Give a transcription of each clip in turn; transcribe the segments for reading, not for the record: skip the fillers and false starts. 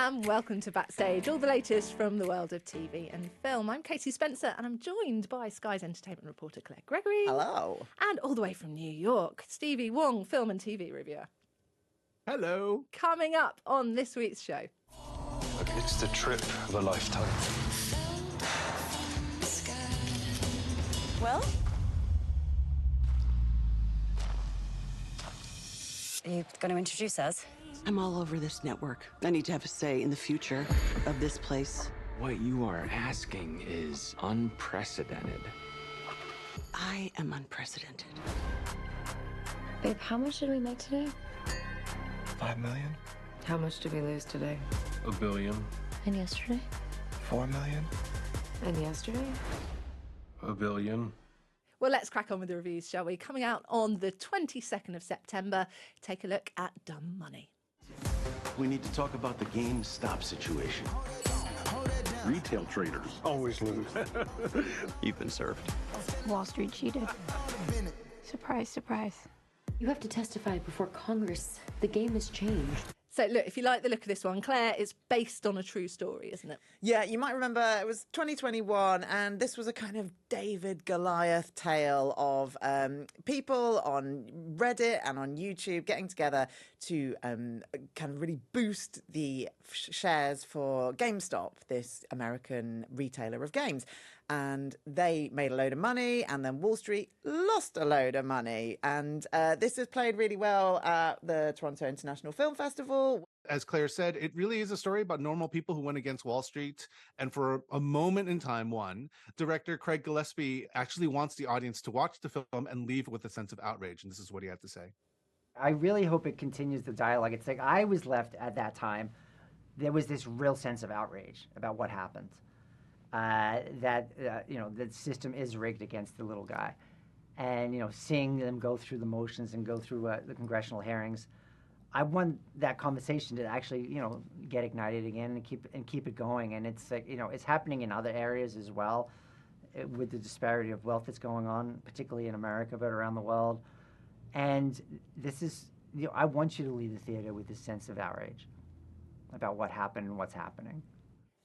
and welcome to Backstage, all the latest from the world of TV and film. I'm Katie Spencer and I'm joined by Sky's entertainment reporter Claire Gregory. Hello. And all the way from New York, Stevie Wong, film and TV reviewer. Hello. Coming up on this week's show. Look, it's the trip of a lifetime. Well? Are you going to introduce us? I'm all over this network. I need to have a say in the future of this place. What you are asking is unprecedented. I am unprecedented. Babe, how much did we make today? 5 million? How much did we lose today? $1 billion. And yesterday? 4 million? And yesterday? $1 billion. Well, let's crack on with the reviews, shall we? Coming out on the 22nd of September, take a look at Dumb Money. We need to talk about the GameStop situation. Retail traders always lose. You've been served. Wall Street cheated. Surprise, surprise. You have to testify before Congress. The game has changed. So, look, if you like the look of this one, Claire, it's based on a true story, isn't it? Yeah, you might remember it was 2021, and this was a kind of David Goliath tale of people on Reddit and on YouTube getting together to kind of really boost the shares for GameStop, this American retailer of games. And they made a load of money, and then Wall Street lost a load of money. And this has played really well at the Toronto International Film Festival. As Claire said, it really is a story about normal people who went against Wall Street and for a moment in time won. Director Craig Gillespie actually wants the audience to watch the film and leave with a sense of outrage. And this is what he had to say. I really hope it continues the dialogue. It's like I was left at that time. There was this real sense of outrage about what happened. That the system is rigged against the little guy, and seeing them go through the motions and go through the congressional hearings, I want that conversation to actually get ignited again and keep it going. And it's like it's happening in other areas as well, with the disparity of wealth that's going on, particularly in America, but around the world. And this is I want you to leave the theater with this sense of outrage about what happened and what's happening.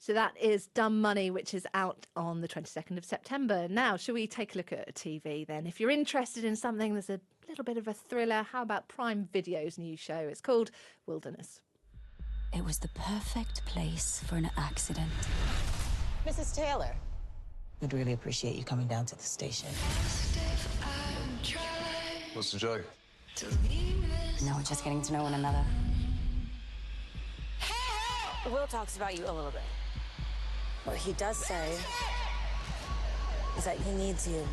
So that is Dumb Money, which is out on the 22nd of September. Now, shall we take a look at a TV then? If you're interested in something that's a little bit of a thriller, how about Prime Video's new show? It's called Wilderness. It was the perfect place for an accident. Mrs. Taylor. We'd really appreciate you coming down to the station. What's the joke? No, we're just getting to know one another. Will talks about you a little bit. What he does say is that he needs you.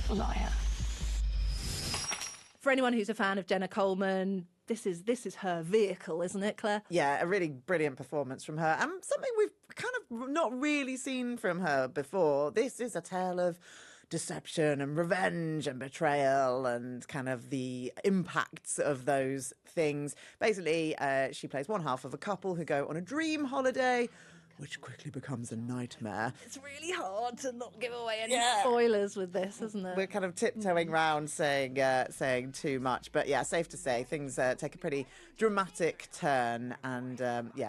Liar. For anyone who's a fan of Jenna Coleman, this is her vehicle, isn't it, Claire? Yeah, a really brilliant performance from her. And something we've kind of not really seen from her before. This is a tale of deception and revenge and betrayal and kind of the impacts of those things. Basically, she plays one half of a couple who go on a dream holiday, which quickly becomes a nightmare. It's really hard to not give away any spoilers with this, isn't it? We're kind of tiptoeing around saying too much, but yeah, safe to say things take a pretty dramatic turn, and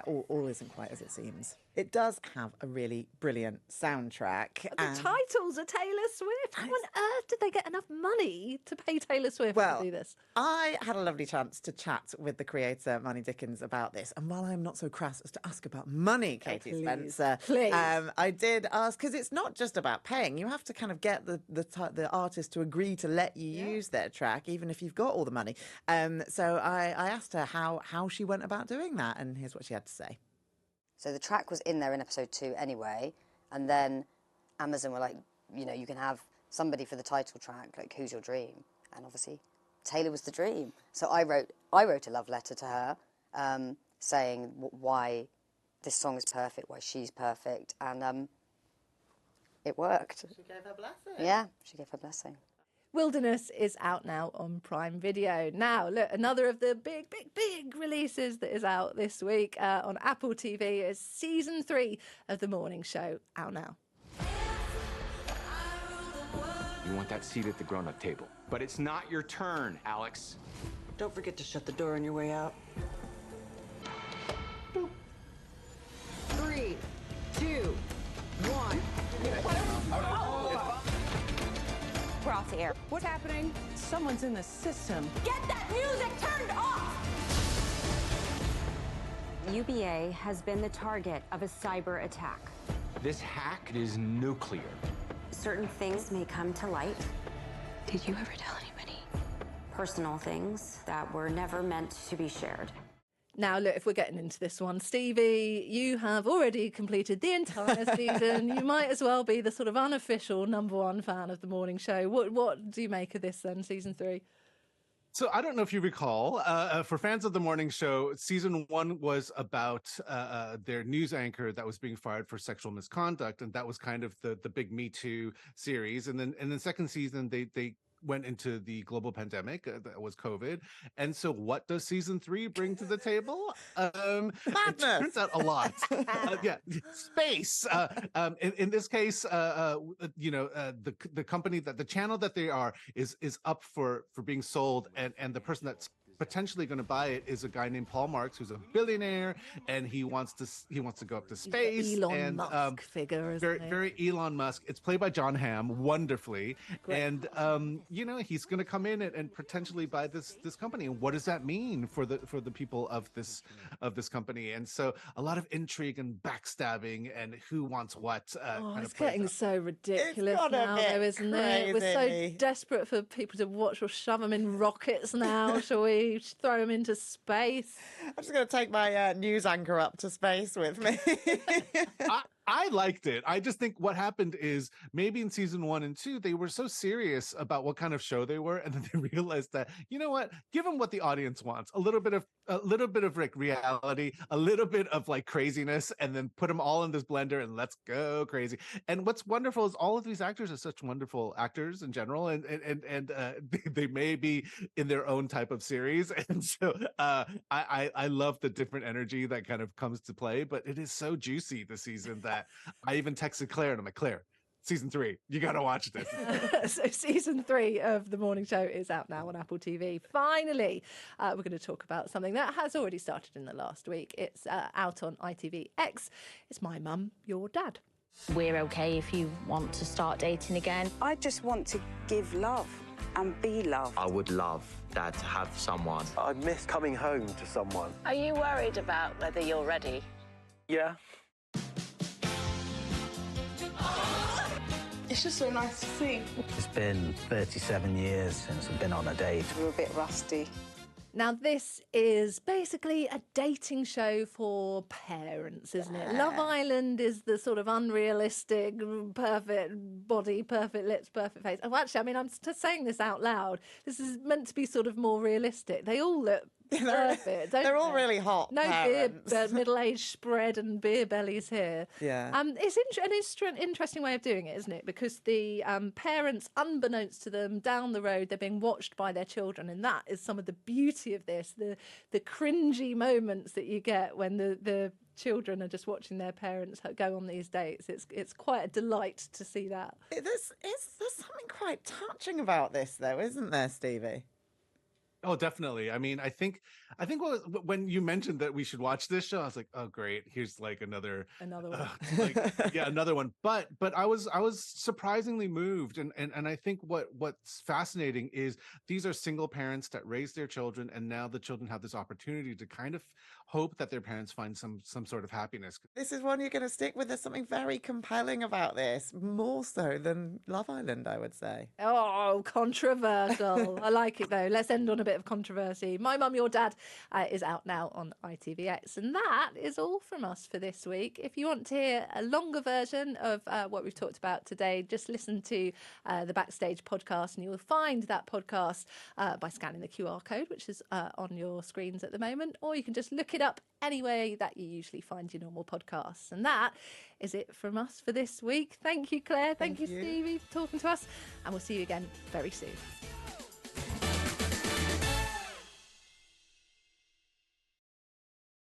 all isn't quite as it seems. It does have a really brilliant soundtrack. The titles are Taylor Swift. How on earth did they get enough money to pay Taylor Swift to do this? I had a lovely chance to chat with the creator, Marnie Dickens, about this. And while I'm not so crass as to ask about money, Katie Spencer, I did ask, because it's not just about paying. You have to kind of get the artist to agree to let you use their track, even if you've got all the money. So I asked her how she went about doing that, and here's what she had to say. So the track was in there in episode 2 anyway, and then Amazon were like, you can have somebody for the title track, like Who's Your Dream? And obviously Taylor was the dream. So I wrote a love letter to her saying why this song is perfect, why she's perfect, and it worked. She gave her blessing. Yeah, she gave her blessing. Wilderness is out now on Prime Video. Now, look, another of the big releases that is out this week on Apple TV is Season 3 of The Morning Show, out now. You want that seat at the grown-up table. But it's not your turn, Alex. Don't forget to shut the door on your way out. off the air. What's happening? Someone's in the system. Get that music turned off! UBA has been the target of a cyber attack. This hack is nuclear. Certain things may come to light. Did you ever tell anybody? Personal things that were never meant to be shared. Now, look, if we're getting into this one, Stevie, you have already completed the entire season. You might as well be the sort of unofficial #1 fan of the morning show. What do you make of this then, season 3? So I don't know if you recall, for fans of the morning show, season 1 was about their news anchor that was being fired for sexual misconduct, and that was kind of the big Me Too series. And then in the second season, they went into the global pandemic that was COVID. And so what does season 3 bring to the table? It turns out a lot. Space. In this case, the company, that the channel that they are is up for being sold, and the person that's potentially going to buy it is a guy named Paul Marks, who's a billionaire, and he wants to go up to space. Elon Musk figure, isn't very Elon Musk. It's played by John Hamm wonderfully. Great. And he's going to come in and potentially buy this company. And what does that mean for the people of this company? And so a lot of intrigue and backstabbing and who wants what. It's getting so ridiculous now, though, isn't it? We're so desperate for people to watch or shove them in rockets now. Shall we throw them into space? I'm just going to take my news anchor up to space with me. I liked it. I just think what happened is maybe in season 1 and 2, they were so serious about what kind of show they were, and then they realized that, you know what, give them what the audience wants, a little bit of like reality, a little bit of like craziness, and then put them all in this blender and let's go crazy. And what's wonderful is all of these actors are such wonderful actors in general, and they may be in their own type of series, and so I love the different energy that kind of comes to play. But it is so juicy this season that I even texted Claire and I'm like, Claire, season 3, you got to watch this. So season 3 of The Morning Show is out now on Apple TV. Finally, we're going to talk about something that has already started in the last week. It's out on ITVX. It's My Mum, Your Dad. We're okay if you want to start dating again. I just want to give love and be loved. I would love Dad to have someone. I miss coming home to someone. Are you worried about whether you're ready? Yeah. It's just so nice to see. It's been 37 years since I've been on a date. We're a bit rusty. Now, this is basically a dating show for parents, isn't it? Love Island is the sort of unrealistic, perfect body, perfect lips, perfect face. Oh, actually, I mean, I'm just saying this out loud. This is meant to be sort of more realistic. They all look perfect, don't They're all they? really hot. No parents. beer, middle-aged spread and beer bellies here. Yeah. It's an interesting way of doing it, isn't it? Because the parents, unbeknownst to them, down the road, they're being watched by their children, and that is some of the beauty of this, the cringy moments that you get when the children are just watching their parents go on these dates. It's quite a delight to see that. There's something quite touching about this, though, isn't there, Stevie? Oh, definitely. I mean, I think when you mentioned that we should watch this show, I was like, oh, great. Here's like another one. Another one. But I was surprisingly moved. And I think what's fascinating is these are single parents that raise their children, and now the children have this opportunity to kind of hope that their parents find some sort of happiness. This is one you're going to stick with. There's something very compelling about this, more so than Love Island, I would say. Oh, controversial. I like it, though. Let's end on a bit of controversy. My Mum, Your Dad is out now on ITVX. And that is all from us for this week. If you want to hear a longer version of what we've talked about today, just listen to the Backstage podcast, and you will find that podcast by scanning the QR code, which is on your screens at the moment, or you can just look it up anyway that you usually find your normal podcasts. And that is it from us for this week. Thank you, Claire. Thank you, Stevie, for talking to us. And we'll see you again very soon.